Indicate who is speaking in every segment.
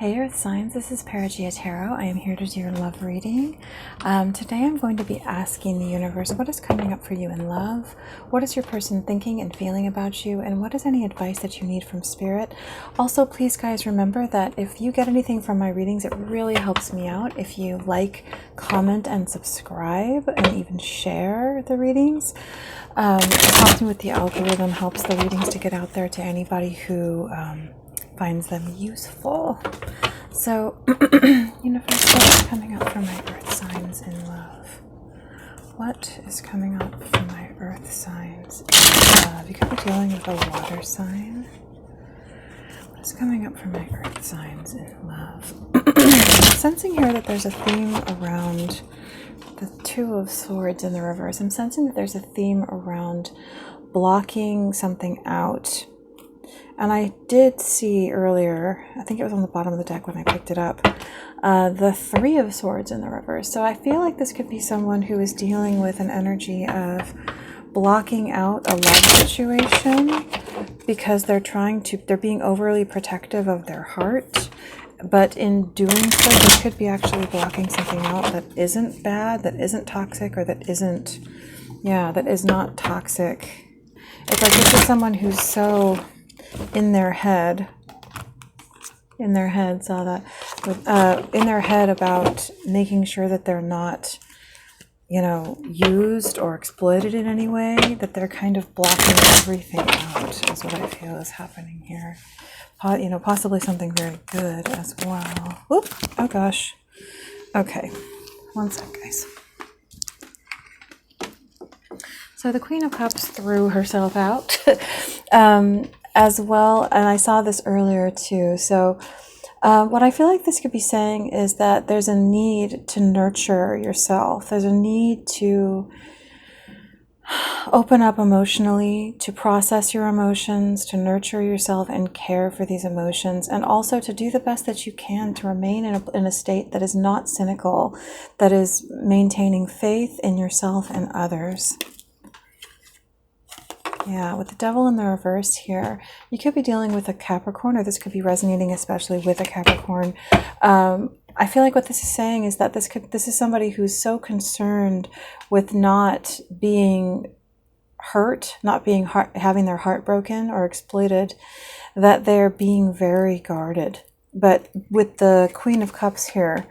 Speaker 1: Hey Earth Signs, this is Perigaea Tarot. I am here to do your love reading. Today I'm going to be asking the universe, what is coming up for you in love? What is your person thinking and feeling about you? And what is any advice that you need from Spirit? Also, please guys, remember that if you get anything from my readings, it really helps me out if you like, comment, and subscribe, and even share the readings. It helps me with the algorithm, helps the readings to get out there to anybody who finds them useful. So, universe, what is coming up for my earth signs in love? What is coming up for my earth signs in love? You could be dealing with a water sign. What is coming up for my earth signs in love? I'm sensing here that there's a theme around the Two of Swords in the reverse. I'm sensing that there's a theme around blocking something out. And I did see earlier, I think it was on the bottom of the deck when I picked it up, the Three of Swords in the reverse. So I feel like this could be someone who is dealing with an energy of blocking out a love situation because they're being overly protective of their heart. But in doing so, they could be actually blocking something out that isn't bad, that isn't toxic, or that is not toxic. It's like this is someone who's so in their head about making sure that they're not, used or exploited in any way, that they're kind of blocking everything out is what I feel is happening here. Possibly something very good as well. Oop, oh gosh. Okay, one sec, guys. So the Queen of Cups threw herself out. As well, and I saw this earlier too. So what I feel like this could be saying is that there's a need to nurture yourself. There's a need to open up emotionally, to process your emotions, to nurture yourself and care for these emotions, and also to do the best that you can to remain in a state that is not cynical, that is maintaining faith in yourself and others. Yeah, with the Devil in the reverse here, you could be dealing with a Capricorn, or this could be resonating especially with a Capricorn. I feel like what this is saying is that this is somebody who's so concerned with not being hurt, not being having their heart broken or exploited, that they're being very guarded. But with the Queen of Cups here,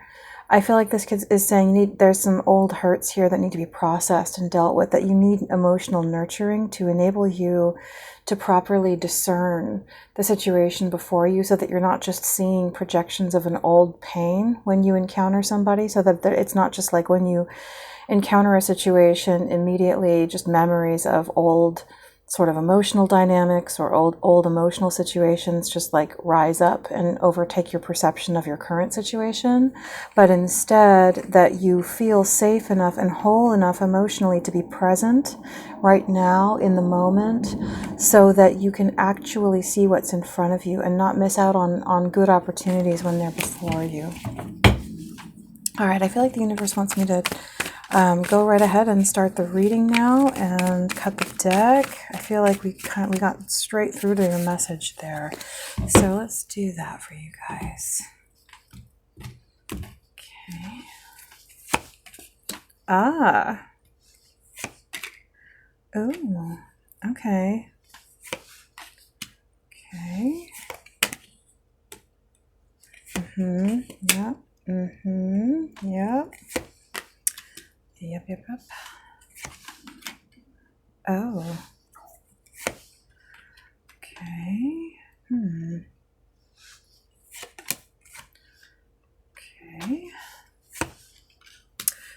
Speaker 1: I feel like this is saying there's some old hurts here that need to be processed and dealt with, that you need emotional nurturing to enable you to properly discern the situation before you, so that you're not just seeing projections of an old pain when you encounter somebody, so that it's not just like when you encounter a situation, immediately just memories of old sort of emotional dynamics or old emotional situations just like rise up and overtake your perception of your current situation, but instead that you feel safe enough and whole enough emotionally to be present right now in the moment, so that you can actually see what's in front of you and not miss out on good opportunities when they're before you. All right, I feel like the universe wants me to go right ahead and start the reading now and cut the deck. I feel like we got straight through to your message there. So let's do that for you guys. Okay. Oh, okay. Okay. Yep. Yep. Yep. Oh. Okay. Okay.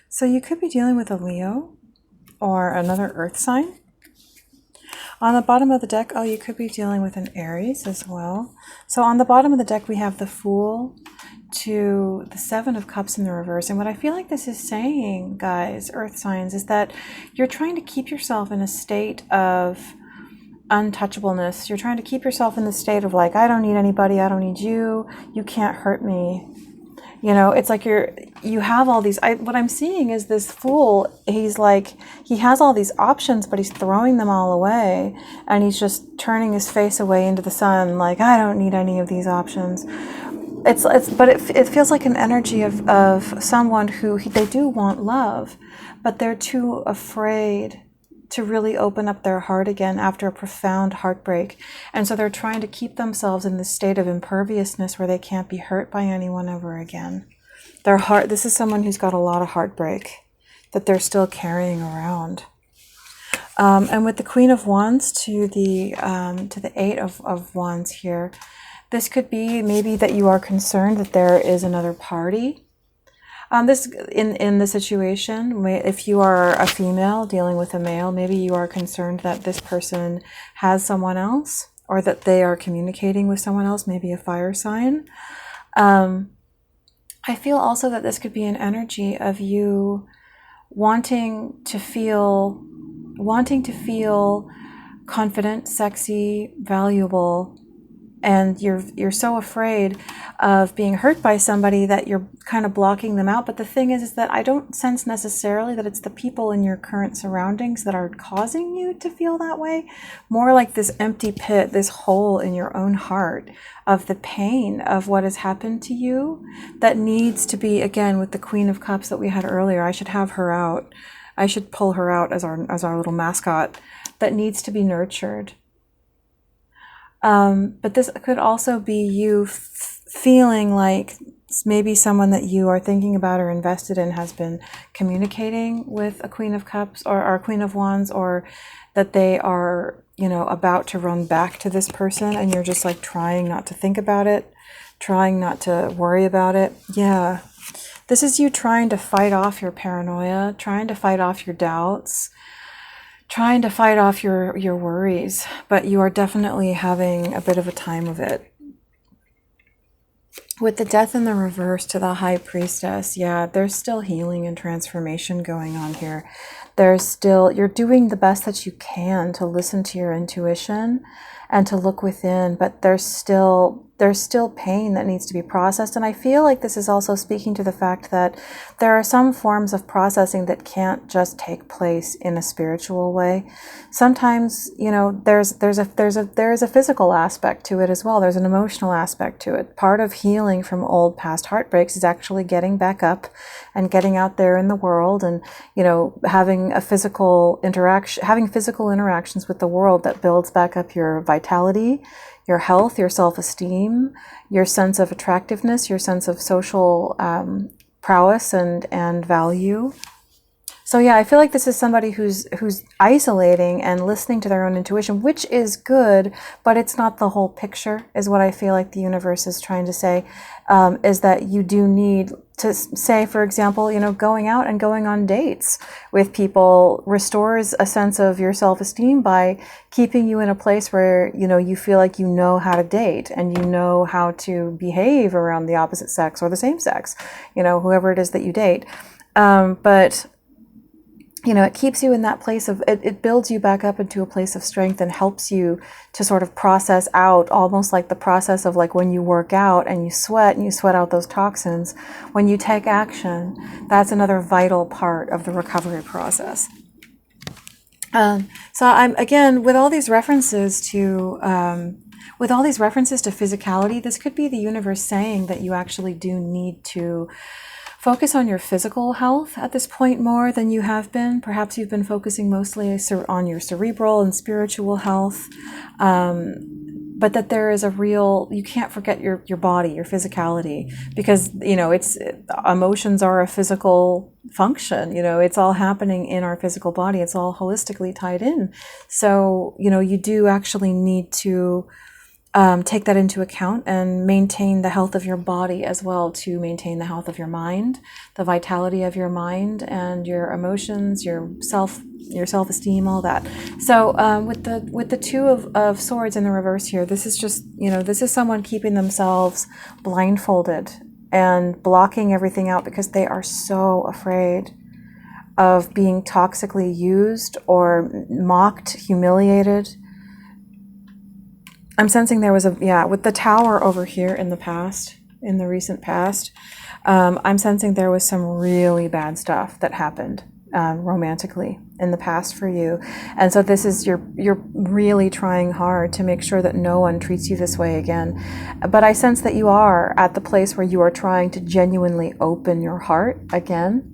Speaker 1: So you could be dealing with a Leo or another earth sign. On the bottom of the deck, you could be dealing with an Aries as well. So on the bottom of the deck, we have the Fool to the Seven of Cups in the reverse. And what I feel like this is saying, guys, earth signs, is that you're trying to keep yourself in a state of untouchableness. You're trying to keep yourself in the state of like, I don't need anybody, I don't need you, you can't hurt me. It's like you have all these, what I'm seeing is this Fool, he's like, he has all these options, but he's throwing them all away, and he's just turning his face away into the sun, like, I don't need any of these options. but it feels like an energy of someone who they do want love, but they're too afraid to really open up their heart again after a profound heartbreak. And so they're trying to keep themselves in this state of imperviousness where they can't be hurt by anyone ever again. This is someone who's got a lot of heartbreak that they're still carrying around. And with the Queen of Wands to the Eight of Wands here, this could be maybe that you are concerned that there is another party. This in the situation, if you are a female dealing with a male, maybe you are concerned that this person has someone else, or that they are communicating with someone else, maybe a fire sign. I feel also that this could be an energy of you wanting to feel confident, sexy, valuable, and you're so afraid of being hurt by somebody that you're kind of blocking them out. But the thing is that I don't sense necessarily that it's the people in your current surroundings that are causing you to feel that way. More like this empty pit, this hole in your own heart of the pain of what has happened to you that needs to be, again, with the Queen of Cups that we had earlier. I should have her out. I should pull her out as our little mascot that needs to be nurtured. But this could also be you feeling like maybe someone that you are thinking about or invested in has been communicating with a Queen of Cups or a Queen of Wands, or that they are, about to run back to this person, and you're just like trying not to think about it, trying not to worry about it. Yeah. This is you trying to fight off your paranoia, trying to fight off your doubts, trying to fight off your worries, but you are definitely having a bit of a time of it. With the Death in the reverse to the High Priestess, yeah, there's still healing and transformation going on here. You're doing the best that you can to listen to your intuition and to look within, but there's still pain that needs to be processed. And I feel like this is also speaking to the fact that there are some forms of processing that can't just take place in a spiritual way. Sometimes, there's a physical aspect to it as well. There's an emotional aspect to it. Part of healing from old past heartbreaks is actually getting back up and getting out there in the world and, having physical interactions with the world that builds back up your vitality, your health, your self-esteem, your sense of attractiveness, your sense of social prowess and value. So yeah, I feel like this is somebody who's isolating and listening to their own intuition, which is good, but it's not the whole picture, is what I feel like the universe is trying to say, is that you do need to say, for example, going out and going on dates with people restores a sense of your self-esteem by keeping you in a place where, you feel like you know how to date and you know how to behave around the opposite sex or the same sex, whoever it is that you date. But it keeps you in that place of, it builds you back up into a place of strength and helps you to sort of process out, almost like the process of like when you work out and you sweat out those toxins. When you take action, that's another vital part of the recovery process. So I'm, again, with all these references to physicality, this could be the universe saying that you actually do need to focus on your physical health at this point more than you have been. Perhaps you've been focusing mostly on your cerebral and spiritual health, but that there is you can't forget your body, your physicality, because, emotions are a physical function, it's all happening in our physical body. It's all holistically tied in. So, you do actually need to take that into account and maintain the health of your body as well, to maintain the health of your mind, the vitality of your mind and your emotions, your self-esteem, all that. So with the Two of Swords in the reverse here, this is just, this is someone keeping themselves blindfolded and blocking everything out because they are so afraid of being toxically used or mocked, humiliated. I'm sensing there was with the Tower over here in the recent past, I'm sensing there was some really bad stuff that happened romantically in the past for you. And so this is, you're really trying hard to make sure that no one treats you this way again. But I sense that you are at the place where you are trying to genuinely open your heart again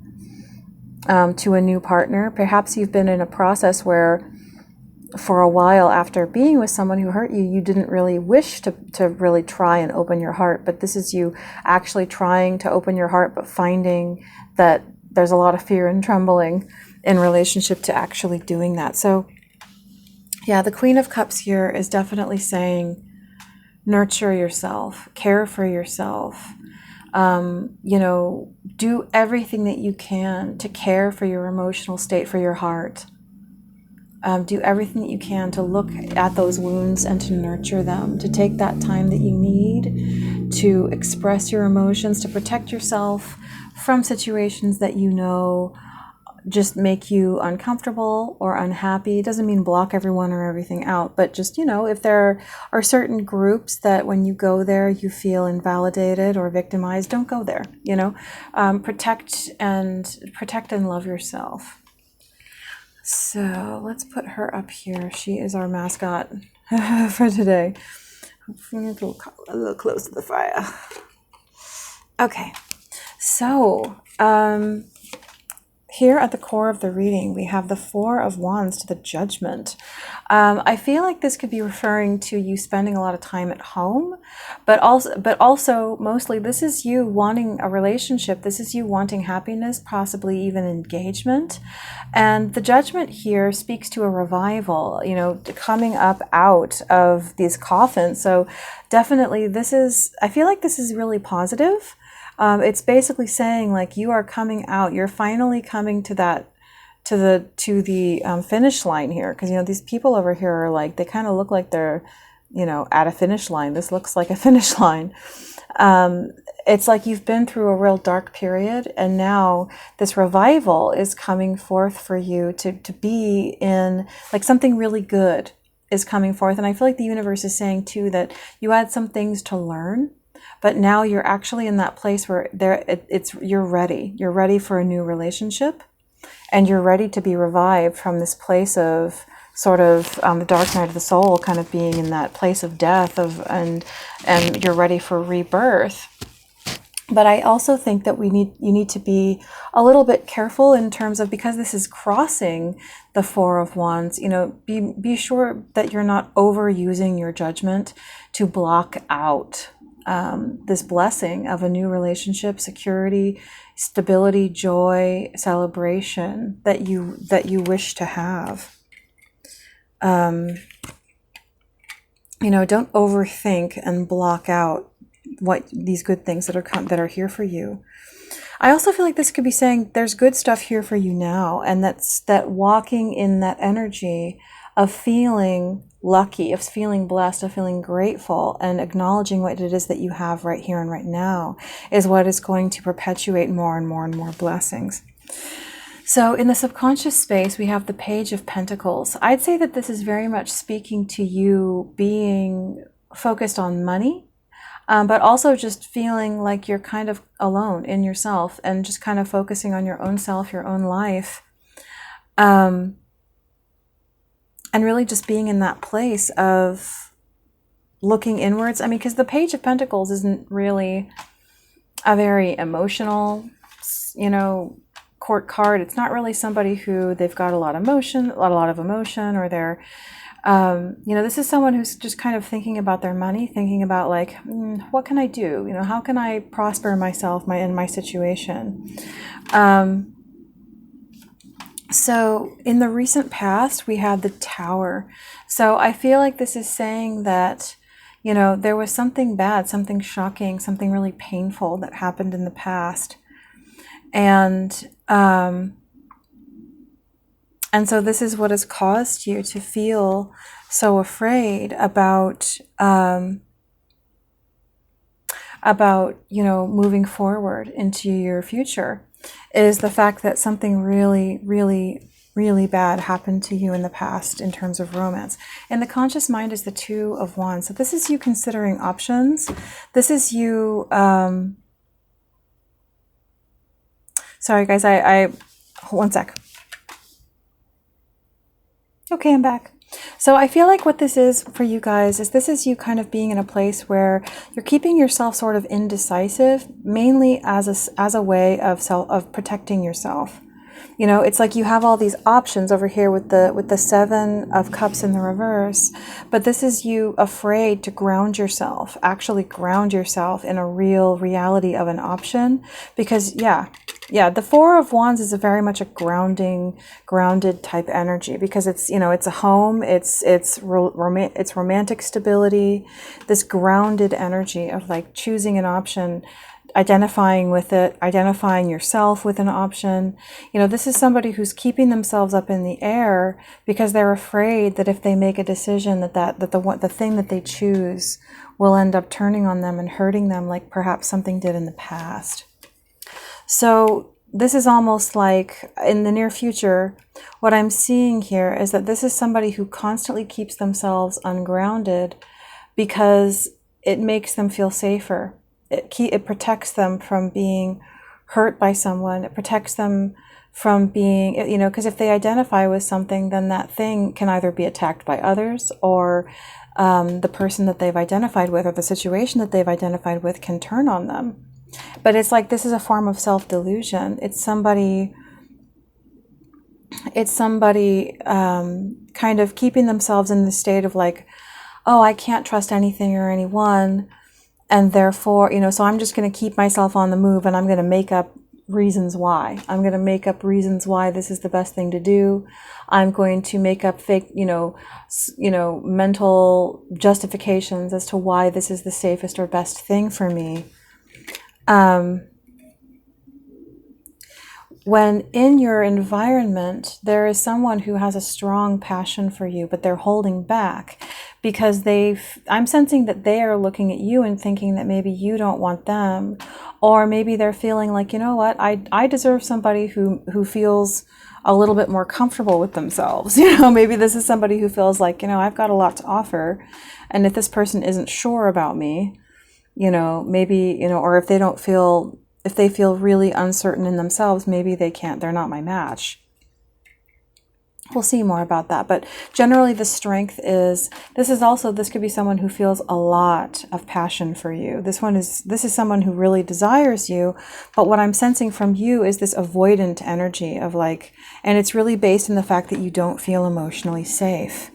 Speaker 1: to a new partner. Perhaps you've been in a process where for a while after being with someone who hurt you, you didn't really wish to really try and open your heart. But this is you actually trying to open your heart, but finding that there's a lot of fear and trembling in relationship to actually doing that. So yeah, the Queen of Cups here is definitely saying, nurture yourself, care for yourself, do everything that you can to care for your emotional state, for your heart. Do everything that you can to look at those wounds and to nurture them, to take that time that you need to express your emotions, to protect yourself from situations that you know just make you uncomfortable or unhappy. It doesn't mean block everyone or everything out, but just, if there are certain groups that when you go there, you feel invalidated or victimized, don't go there, protect and love yourself. So let's put her up here. She is our mascot for today. A little close to the fire. Okay, so here at the core of the reading, we have the Four of Wands to the Judgment. I feel like this could be referring to you spending a lot of time at home, but also mostly this is you wanting a relationship. This is you wanting happiness, possibly even engagement. And the Judgment here speaks to a revival, coming up out of these coffins. So definitely I feel like this is really positive. It's basically saying like you are coming out, you're finally coming to the finish line here. Because, these people over here are like, they kind of look like they're, at a finish line. This looks like a finish line. It's like you've been through a real dark period, and now this revival is coming forth for you to be in, like something really good is coming forth. And I feel like the universe is saying too that you had some things to learn, but now you're actually in that place where you're ready. You're ready for a new relationship, and you're ready to be revived from this place of sort of the dark night of the soul, kind of being in that place of death and you're ready for rebirth. But I also think that you need to be a little bit careful in terms of, because this is crossing the Four of Wands, be sure that you're not overusing your judgment to block out this blessing of a new relationship, security, stability, joy, celebration that you wish to have. Don't overthink and block out what these good things that are here for you. I also feel like this could be saying there's good stuff here for you now, and that walking in that energy of feeling lucky, of feeling blessed, of feeling grateful, and acknowledging what it is that you have right here and right now is what is going to perpetuate more and more and more blessings. So in the subconscious space, we have the Page of Pentacles. I'd say that this is very much speaking to you being focused on money, but also just feeling like you're kind of alone in yourself and just kind of focusing on your own self, your own life. And really just being in that place of looking inwards. I mean, because the Page of Pentacles isn't really a very emotional, court card. It's not really somebody who they've got a lot of emotion, or they're, this is someone who's just kind of thinking about their money, thinking about like, what can I do? How can I prosper myself, in my situation? So in the recent past, we had the Tower. So I feel like this is saying that, there was something bad, something shocking, something really painful that happened in the past. And so this is what has caused you to feel so afraid about moving forward into your future, is the fact that something really, really, really bad happened to you in the past in terms of romance. And the conscious mind is the Two of Wands. So this is you considering options. This is you, sorry guys, I one sec. Okay, I'm back. So I feel like what this is for you guys is this is you kind of being in a place where you're keeping yourself sort of indecisive, mainly as a way of protecting yourself. You know, it's like you have all these options over here with the Seven of Cups in the reverse, but this is you afraid to ground yourself, actually ground yourself in a real reality of an option, because the Four of Wands is a very much a grounded type energy, because it's, you know, it's a home, it's romantic stability, this grounded energy of like choosing an option, identifying with it, identifying yourself with an option. You know, this is somebody who's keeping themselves up in the air because they're afraid that if they make a decision that the thing that they choose will end up turning on them and hurting them, like perhaps something did in the past. So this is almost like in the near future, what I'm seeing here is that this is somebody who constantly keeps themselves ungrounded because it makes them feel safer. It protects them from being hurt by someone. It protects them from being, you know, because if they identify with something, then that thing can either be attacked by others, or the person that they've identified with or the situation that they've identified with can turn on them. But it's like this is a form of self-delusion. It's somebody kind of keeping themselves in the state of like, oh, I can't trust anything or anyone. And therefore, you know, so I'm just going to keep myself on the move, and I'm going to make up reasons why. I'm going to make up reasons why this is the best thing to do. I'm going to make up fake, mental justifications as to why this is the safest or best thing for me. When in your environment, there is someone who has a strong passion for you, but they're holding back because I'm sensing that they are looking at you and thinking that maybe you don't want them, or maybe they're feeling like, you know what, I deserve somebody who feels a little bit more comfortable with themselves. You know, maybe this is somebody who feels like, you know, I've got a lot to offer, and if this person isn't sure about me, you know, maybe, you know, or if they feel really uncertain in themselves, maybe they're not my match. We'll see more about that. But generally the strength is, this could be someone who feels a lot of passion for you. This is someone who really desires you. But what I'm sensing from you is this avoidant energy of like, and it's really based in the fact that you don't feel emotionally safe.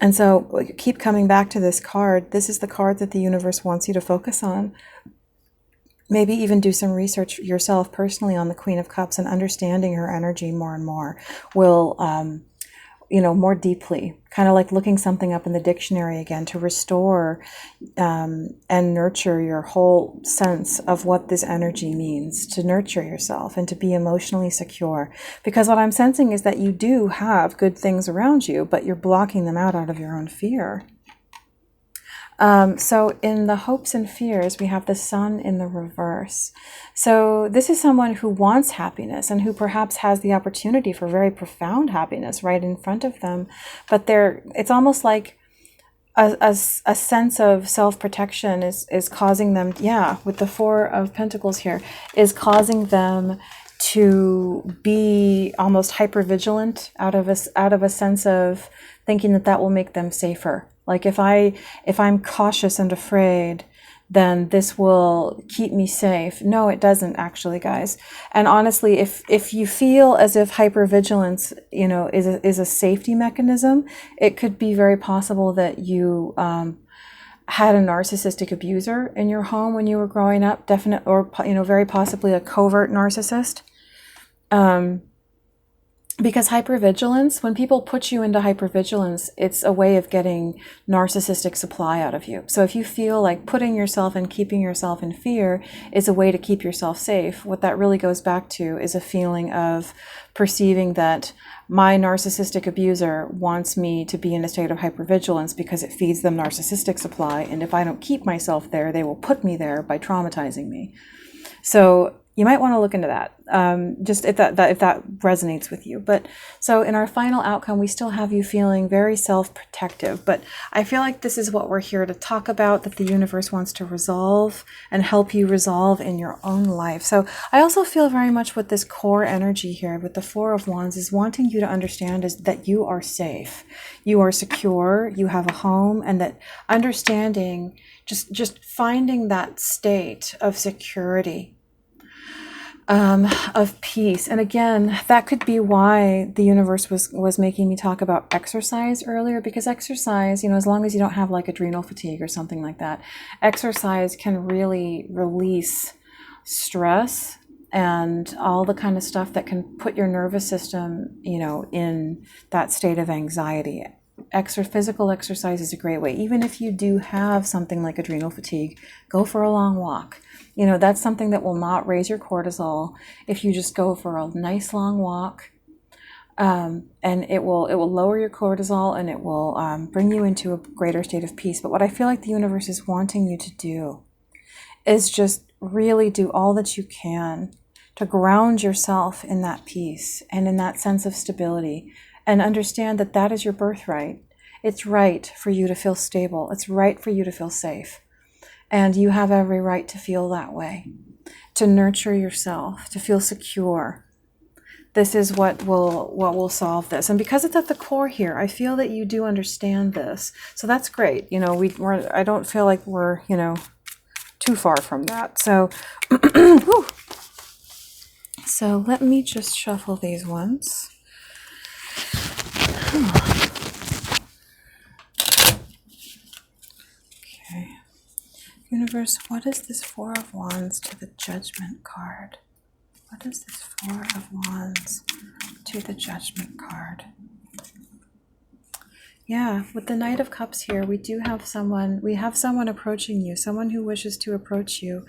Speaker 1: And so keep coming back to this card. This is the card that the universe wants you to focus on. Maybe even do some research yourself personally on the Queen of Cups, and understanding her energy more and more will, more deeply, kind of like looking something up in the dictionary again to restore and nurture your whole sense of what this energy means, to nurture yourself and to be emotionally secure. Because what I'm sensing is that you do have good things around you, but you're blocking them out of your own fear. So in the hopes and fears, we have the Sun in the reverse. So this is someone who wants happiness and who perhaps has the opportunity for very profound happiness right in front of them. But it's almost like a sense of self-protection is causing them, with the Four of Pentacles here, is causing them to be almost hypervigilant out of a sense of thinking that will make them safer. Like if I'm cautious and afraid, then this will keep me safe. No, it doesn't actually, guys. And honestly, if you feel as if hypervigilance, you know, is a safety mechanism, it could be very possible that you had a narcissistic abuser in your home when you were growing up, or very possibly a covert narcissist. Because hypervigilance, when people put you into hypervigilance, it's a way of getting narcissistic supply out of you. So if you feel like putting yourself and keeping yourself in fear is a way to keep yourself safe, what that really goes back to is a feeling of perceiving that my narcissistic abuser wants me to be in a state of hypervigilance because it feeds them narcissistic supply. And if I don't keep myself there, they will put me there by traumatizing me. So you might want to look into that, just if that resonates with you. But so in our final outcome, we still have you feeling very self-protective. But I feel like this is what we're here to talk about, that the universe wants to resolve and help you resolve in your own life. So I also feel very much with this core energy here, with the Four of Wands, is wanting you to understand is that you are safe, you are secure, you have a home, and that understanding, just finding that state of security, of peace. And again, that could be why the universe was making me talk about exercise earlier, because exercise, you know, as long as you don't have like adrenal fatigue or something like that, exercise can really release stress and all the kind of stuff that can put your nervous system, you know, in that state of anxiety. Physical exercise is a great way. Even if you do have something like adrenal fatigue, go for a long walk. You know, that's something that will not raise your cortisol if you just go for a nice long walk. And it will lower your cortisol, and it will bring you into a greater state of peace. But what I feel like the universe is wanting you to do is just really do all that you can to ground yourself in that peace and in that sense of stability, and understand that that is your birthright. It's right for you to feel stable. It's right for you to feel safe. And you have every right to feel that way, to nurture yourself, to feel secure. This is what will solve this. And because it's at the core here, I feel that you do understand this. So that's great. You know, I don't feel like we're, you know, too far from that. So, so let me just shuffle these ones. Okay. Universe, what is this Four of Wands to the Judgment card? What is this Four of Wands to the Judgment card? Yeah, with the Knight of Cups here, we have someone approaching you, someone who wishes to approach you,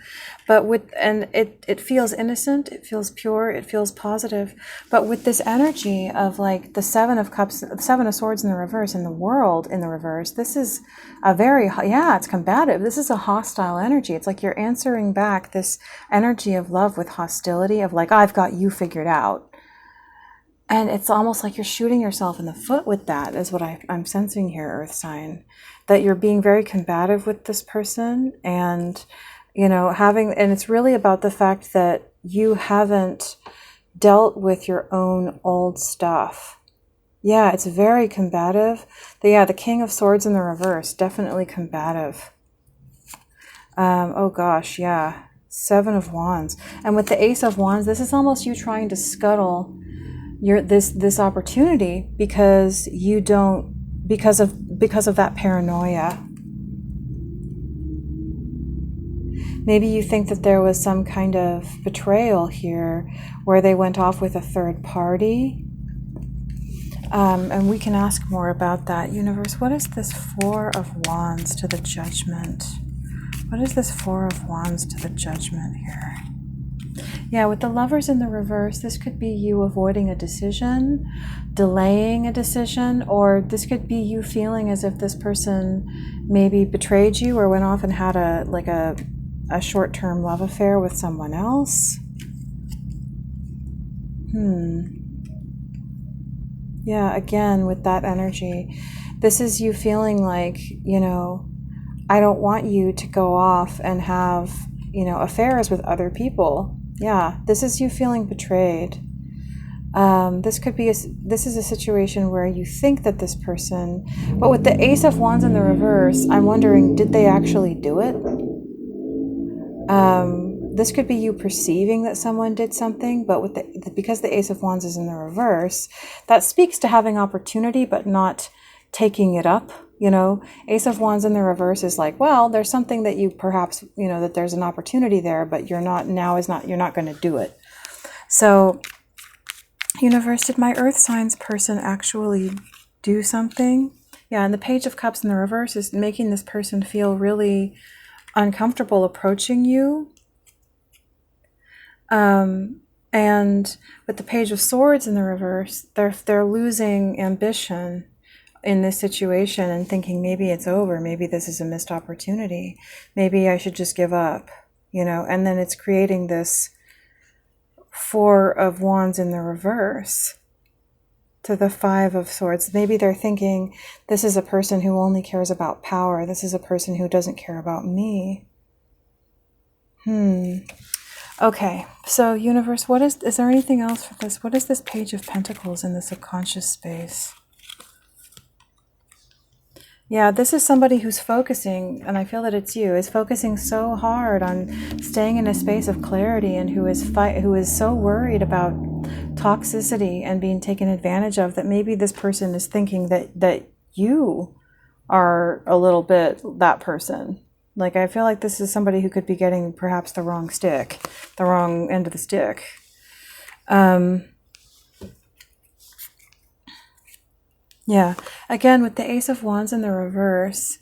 Speaker 1: but it feels innocent, it feels pure, it feels positive, but with this energy of like the Seven of Cups, the Seven of Swords in the reverse, and the World in the reverse, this is it's combative. This is a hostile energy. It's like you're answering back this energy of love with hostility, of like, I've got you figured out. And it's almost like you're shooting yourself in the foot with that, is what I'm sensing here, Earth sign. That you're being very combative with this person, and, you know, and it's really about the fact that you haven't dealt with your own old stuff. Yeah, it's very combative. The King of Swords in the reverse, definitely combative. Oh gosh, yeah. Seven of Wands. And with the Ace of Wands, this is almost you trying to scuttle this opportunity because of that paranoia. Maybe you think that there was some kind of betrayal here where they went off with a third party. And we can ask more about that. Universe, what is this Four of Wands to the Judgment? What is this Four of Wands to the Judgment here? Yeah, with the Lovers in the reverse, this could be you avoiding a decision, delaying a decision, or this could be you feeling as if this person maybe betrayed you or went off and had a short-term love affair with someone else. Yeah, again, with that energy, this is you feeling like, you know, I don't want you to go off and have, you know, affairs with other people. Yeah, this is you feeling betrayed. This is a situation where you think that this person, but with the Ace of Wands in the reverse, I'm wondering, did they actually do it? This could be you perceiving that someone did something, but because the Ace of Wands is in the reverse, that speaks to having opportunity, but not taking it up. You know, Ace of Wands in the reverse is like, well, there's something that you perhaps, you know, that there's an opportunity there, but you're not going to do it. So, universe, did my Earth signs person actually do something? Yeah, and the Page of Cups in the reverse is making this person feel really uncomfortable approaching you. And with the Page of Swords in the reverse, they're losing ambition in this situation and thinking maybe it's over, maybe this is a missed opportunity, maybe I should just give up, you know, and then it's creating this Four of Wands in the reverse to the Five of Swords. Maybe they're thinking, this is a person who only cares about power. This is a person who doesn't care about me. Okay, so universe, is there anything else for this? What is this Page of Pentacles in the subconscious space? Yeah, this is somebody who's focusing, and I feel that it's you, is focusing so hard on staying in a space of clarity, and who is so worried about toxicity and being taken advantage of, that maybe this person is thinking that you are a little bit that person. Like, I feel like this is somebody who could be getting perhaps the wrong end of the stick. Yeah, again, with the Ace of Wands in the reverse,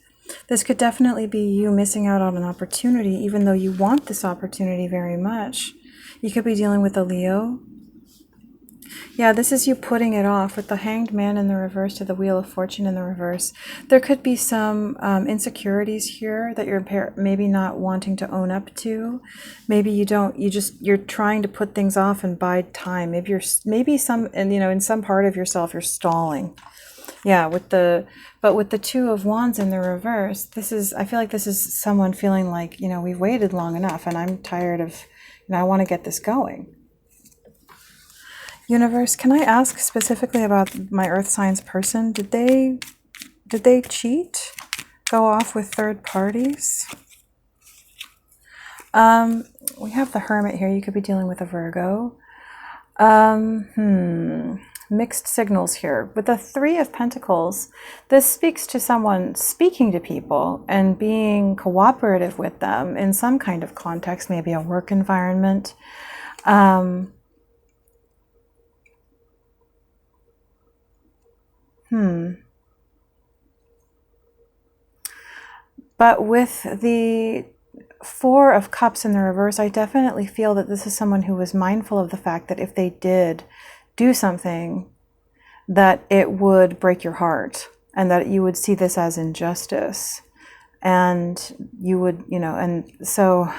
Speaker 1: this could definitely be you missing out on an opportunity, even though you want this opportunity very much. You could be dealing with a Leo. Yeah, this is you putting it off with the Hanged Man in the reverse to the Wheel of Fortune in the reverse. There could be some insecurities here that you're maybe not wanting to own up to. Maybe you're trying to put things off and bide time. In some part of yourself, you're stalling. Yeah, with the Two of Wands in the reverse, I feel like this is someone feeling like, we've waited long enough and I'm tired of, I want to get this going. Universe, can I ask specifically about my Earth signs person? Did they cheat? Go off with third parties? We have the Hermit here. You could be dealing with a Virgo. Mixed signals here. With the Three of Pentacles, this speaks to someone speaking to people and being cooperative with them in some kind of context, maybe a work environment. But with the Four of Cups in the reverse, I definitely feel that this is someone who was mindful of the fact that if they did do something, that it would break your heart and that you would see this as injustice. And you would, and so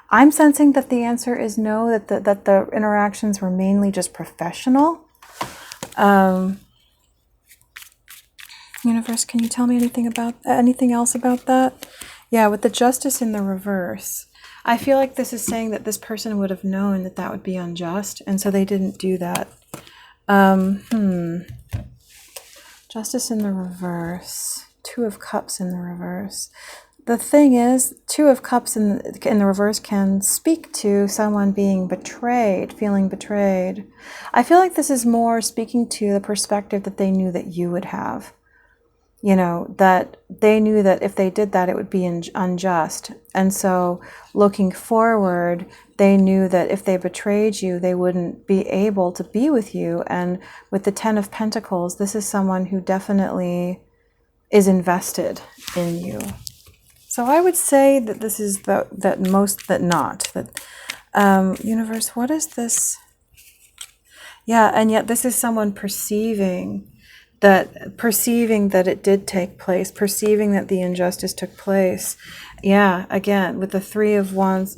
Speaker 1: I'm sensing that the answer is no, that the interactions were mainly just professional. Universe, can you tell me anything else about that? Yeah, with the Justice in the reverse, I feel like this is saying that this person would have known that would be unjust, and so they didn't do that. Justice in the reverse, Two of Cups in the reverse. The thing is, Two of Cups in the reverse can speak to someone being betrayed, feeling betrayed. I feel like this is more speaking to the perspective that they knew that you would have. That they knew that if they did that, it would be unjust. And so looking forward, they knew that if they betrayed you, they wouldn't be able to be with you. And with the Ten of Pentacles, this is someone who definitely is invested in you. So I would say that this is universe, what is this? Yeah, and yet this is someone perceiving that it did take place, perceiving that the injustice took place. Yeah, again, with the Three of Wands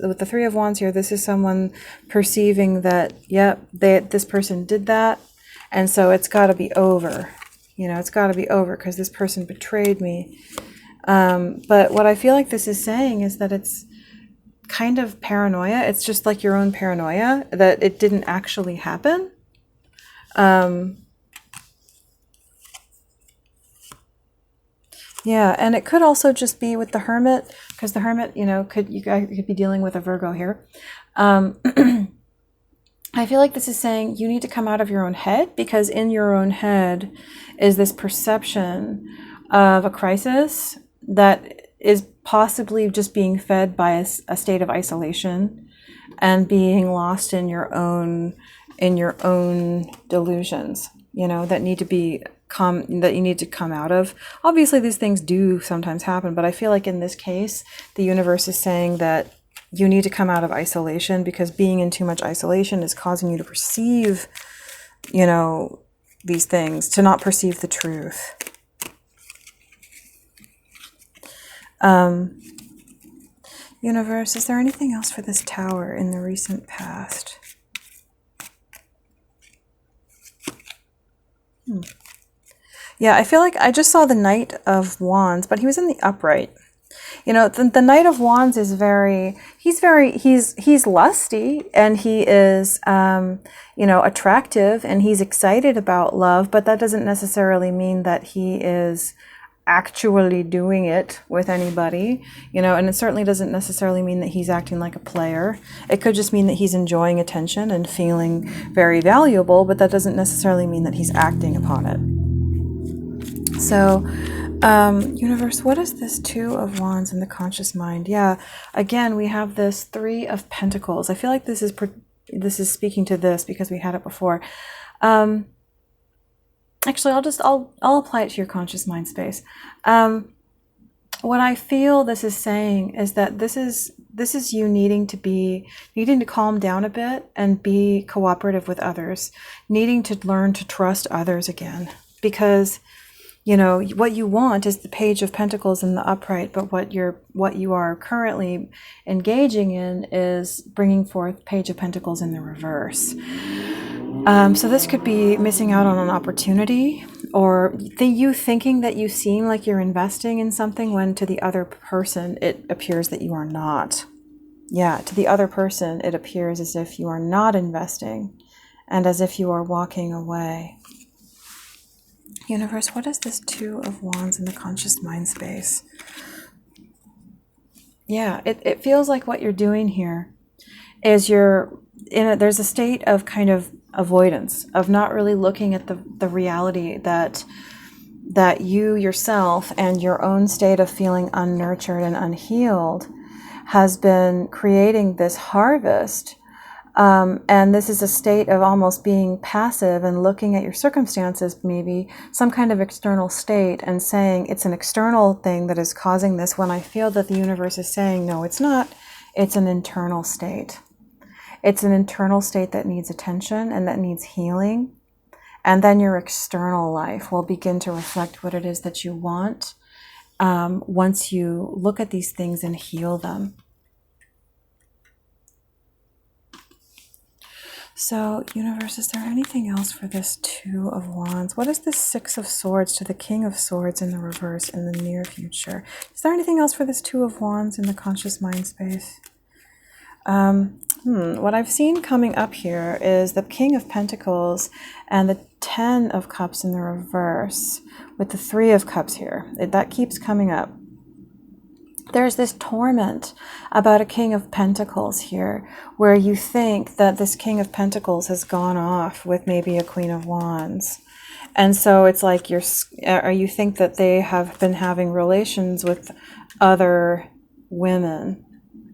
Speaker 1: here, this is someone perceiving that, this person did that, and so it's got to be over. It's got to be over because this person betrayed me. But what I feel like this is saying is that it's kind of paranoia. It's just like your own paranoia that it didn't actually happen. Yeah, and it could also just be with the Hermit, because the Hermit, you could be dealing with a Virgo here. I feel like this is saying you need to come out of your own head, because in your own head is this perception of a crisis that is possibly just being fed by a state of isolation and being lost in your own delusions, that need to be that you need to come out of. Obviously, these things do sometimes happen, but I feel like in this case, the universe is saying that you need to come out of isolation, because being in too much isolation is causing you to perceive, these things, to not perceive the truth. Universe, is there anything else for this Tower in the recent past? Yeah, I feel like I just saw the Knight of Wands, but he was in the upright. You know, the Knight of Wands is he's lusty, and he is, you know, attractive, and he's excited about love, but that doesn't necessarily mean that he is actually doing it with anybody, you know, and it certainly doesn't necessarily mean that he's acting like a player. It could just mean that he's enjoying attention and feeling very valuable, but that doesn't necessarily mean that he's acting upon it. So, universe, what is this Two of Wands in the conscious mind? Yeah, again, we have this Three of Pentacles. I feel like this is speaking to this because we had it before. Actually, I'll apply it to your conscious mind space. What I feel this is saying is that this is you needing to calm down a bit and be cooperative with others, needing to learn to trust others again, because you know what you want is the Page of Pentacles in the upright, but what you are currently engaging in is bringing forth Page of Pentacles in the reverse. So this could be missing out on an opportunity, or you thinking that you seem like you're investing in something when to the other person it appears that you are not. Yeah, to the other person it appears as if you are not investing and as if you are walking away. Universe, what is this Two of Wands in the conscious mind space? Yeah, it feels like what you're doing here is there's a state of kind of avoidance, of not really looking at the reality that you yourself and your own state of feeling unnurtured and unhealed has been creating this harvest. And this is a state of almost being passive and looking at your circumstances, maybe some kind of external state, and saying it's an external thing that is causing this, when I feel that the universe is saying, no, it's not. It's an internal state. It's an internal state that needs attention and that needs healing. And then your external life will begin to reflect what it is that you want once you look at these things and heal them. So, universe, is there anything else for this Two of Wands? What is this Six of Swords to the King of Swords in the reverse in the near future? Is there anything else for this Two of Wands in the conscious mind space? What I've seen coming up here is the King of Pentacles and the Ten of Cups in the reverse with the Three of Cups here. That keeps coming up. There's this torment about a King of Pentacles here, where you think that this King of Pentacles has gone off with maybe a Queen of Wands. And so it's like you think that they have been having relations with other women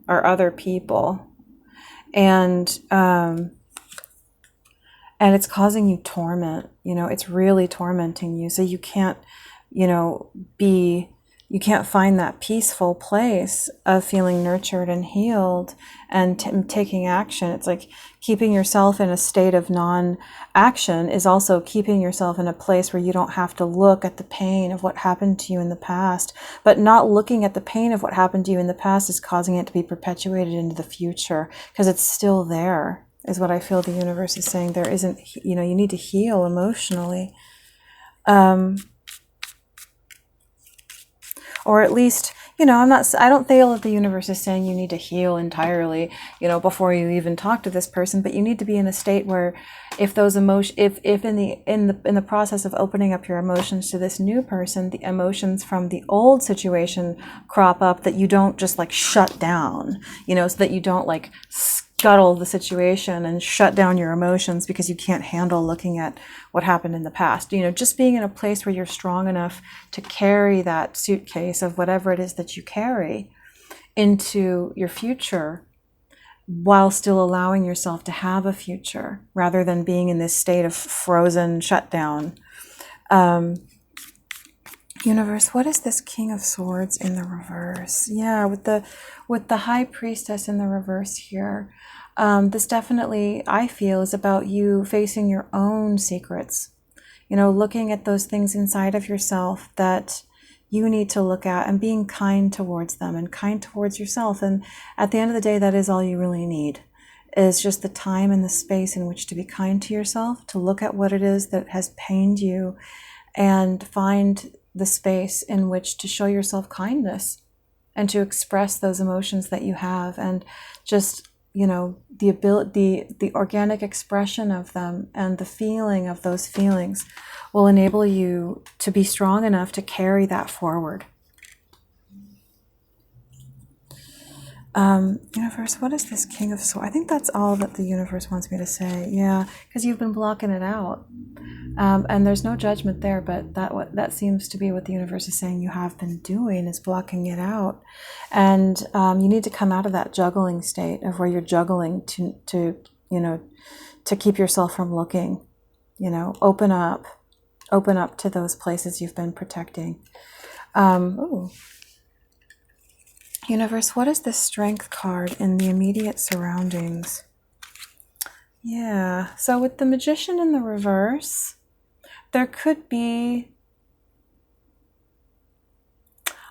Speaker 1: or other people, and it's causing you torment. You know, it's really tormenting you. So you can't, you can't find that peaceful place of feeling nurtured and healed and taking action. It's like keeping yourself in a state of non-action is also keeping yourself in a place where you don't have to look at the pain of what happened to you in the past. But not looking at the pain of what happened to you in the past is causing it to be perpetuated into the future, because it's still there, is what I feel the universe is saying. There isn't, you need to heal emotionally. Or at least, I don't feel that the universe is saying you need to heal entirely, before you even talk to this person, but you need to be in a state where if those emotions, if in the process of opening up your emotions to this new person, the emotions from the old situation crop up, that you don't just like shut down, so that you don't like scuttle the situation and shut down your emotions because you can't handle looking at what happened in the past. Just being in a place where you're strong enough to carry that suitcase of whatever it is that you carry into your future, while still allowing yourself to have a future, rather than being in this state of frozen shutdown. Universe, what is this King of Swords in the reverse? Yeah, with the High Priestess in the reverse here. This definitely, I feel, is about you facing your own secrets. Looking at those things inside of yourself that you need to look at, and being kind towards them and kind towards yourself. And at the end of the day, that is all you really need, is just the time and the space in which to be kind to yourself, to look at what it is that has pained you, and find the space in which to show yourself kindness and to express those emotions that you have, and just, the ability, the organic expression of them and the feeling of those feelings will enable you to be strong enough to carry that forward. Universe, what is this King of Swords? I think that's all that the universe wants me to say. Yeah, because you've been blocking it out. And there's no judgment there, but that seems to be what the universe is saying you have been doing, is blocking it out. And you need to come out of that juggling state of where you're juggling to keep yourself from looking. Open up to those places you've been protecting. Universe, what is this Strength card in the immediate surroundings? Yeah, so with the Magician in the reverse, there could be,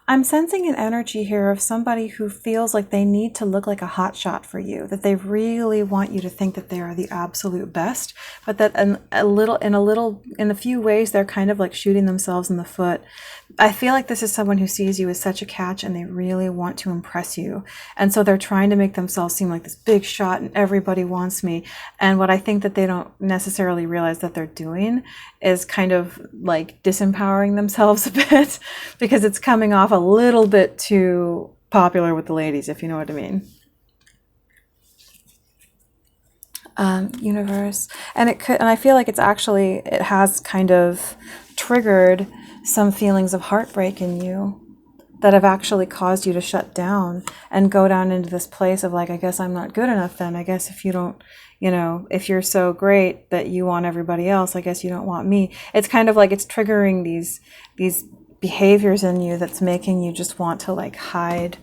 Speaker 1: I'm sensing an energy here of somebody who feels like they need to look like a hotshot for you, that they really want you to think that they are the absolute best, but that in a few ways, they're kind of like shooting themselves in the foot. I feel like this is someone who sees you as such a catch and they really want to impress you. And so they're trying to make themselves seem like this big shot and everybody wants me. And what I think that they don't necessarily realize that they're doing is kind of like disempowering themselves a bit, because it's coming off a little bit too popular with the ladies, if you know what I mean. Universe, and I feel like it has kind of triggered some feelings of heartbreak in you that have actually caused you to shut down and go down into this place of like, I guess I'm not good enough then. I guess if you don't, if you're so great that you want everybody else, I guess you don't want me. It's kind of like it's triggering these behaviors in you that's making you just want to like hide,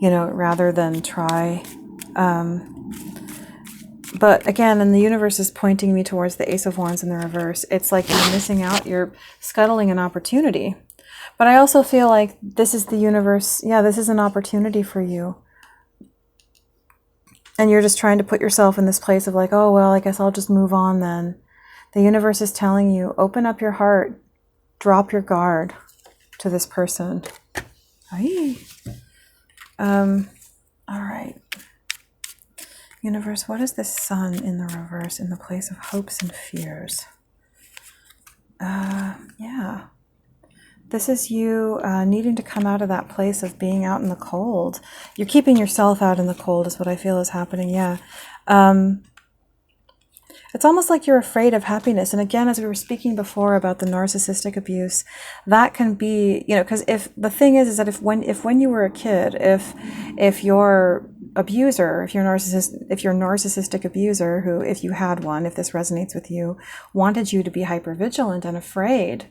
Speaker 1: rather than try. But again, and the universe is pointing me towards the Ace of Wands in the reverse. It's like you're missing out, you're scuttling an opportunity. But I also feel like this is the universe. Yeah, this is an opportunity for you. And you're just trying to put yourself in this place of like, oh, well, I guess I'll just move on then. The universe is telling you, open up your heart, drop your guard to this person. Aye. All right. Universe, what is this Sun in the reverse in the place of hopes and fears? Yeah. This is you needing to come out of that place of being out in the cold. You're keeping yourself out in the cold is what I feel is happening, yeah. It's almost like you're afraid of happiness. And again, as we were speaking before about the narcissistic abuse, that can be, because if the thing is that if when you were a kid, if your abuser, if your narcissistic abuser, who, if you had one, if this resonates with you, wanted you to be hypervigilant and afraid,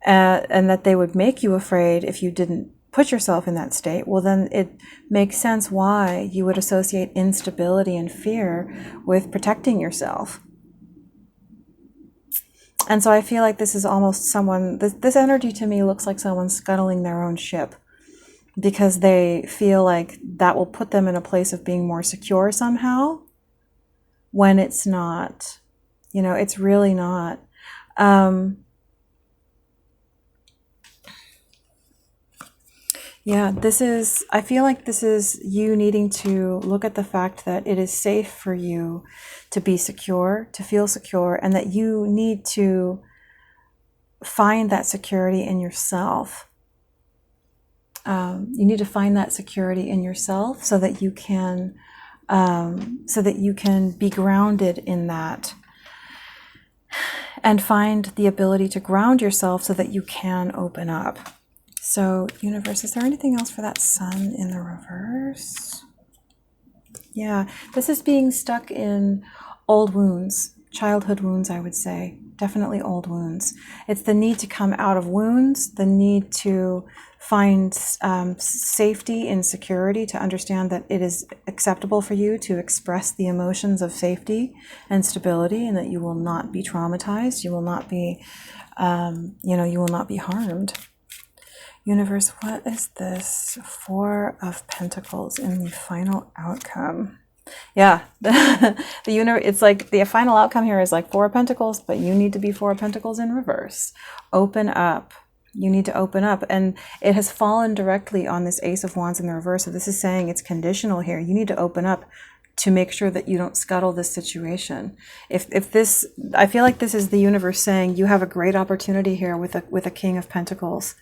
Speaker 1: and that they would make you afraid if you didn't put yourself in that state, well, then it makes sense why you would associate instability and fear with protecting yourself. And so I feel like this is almost someone, this energy to me looks like someone scuttling their own ship, because they feel like that will put them in a place of being more secure somehow, when it's not. It's really not. Yeah, I feel like this is you needing to look at the fact that it is safe for you to be secure, to feel secure, and that you need to find that security in yourself. You need to find that security in yourself so that you can be grounded in that, and find the ability to ground yourself so that you can open up. So, universe, is there anything else for that Sun in the reverse? Yeah, this is being stuck in old wounds, childhood wounds, I would say. Definitely old wounds. It's the need to come out of wounds, the need to find safety and security, to understand that it is acceptable for you to express the emotions of safety and stability, and that you will not be traumatized, you will not be, you will not be harmed. Universe, what is this Four of Pentacles in the final outcome? Yeah, the universe, it's like the final outcome here is like Four of Pentacles, but you need to be Four of Pentacles in reverse. Open up. You need to open up. And it has fallen directly on this Ace of Wands in the reverse. So this is saying it's conditional here. You need to open up to make sure that you don't scuttle this situation. If this, I feel like this is the universe saying you have a great opportunity here with a King of Pentacles.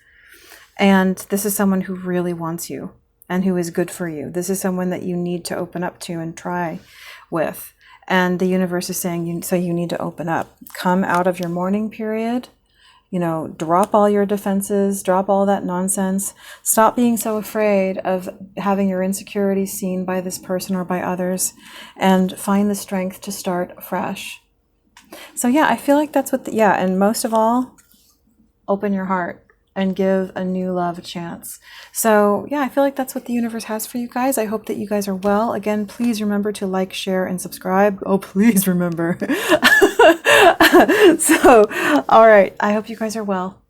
Speaker 1: And this is someone who really wants you and who is good for you. This is someone that you need to open up to and try with. And the universe is saying, so you need to open up. Come out of your mourning period. You know, drop all your defenses, drop all that nonsense. Stop being so afraid of having your insecurities seen by this person or by others, and find the strength to start fresh. So yeah, I feel like that's what, and most of all, open your heart and give a new love a chance. So yeah, I feel like that's what the universe has for you guys. I hope that you guys are well. Again, please remember to like, share, and subscribe. Oh, please remember. So, all right. I hope you guys are well.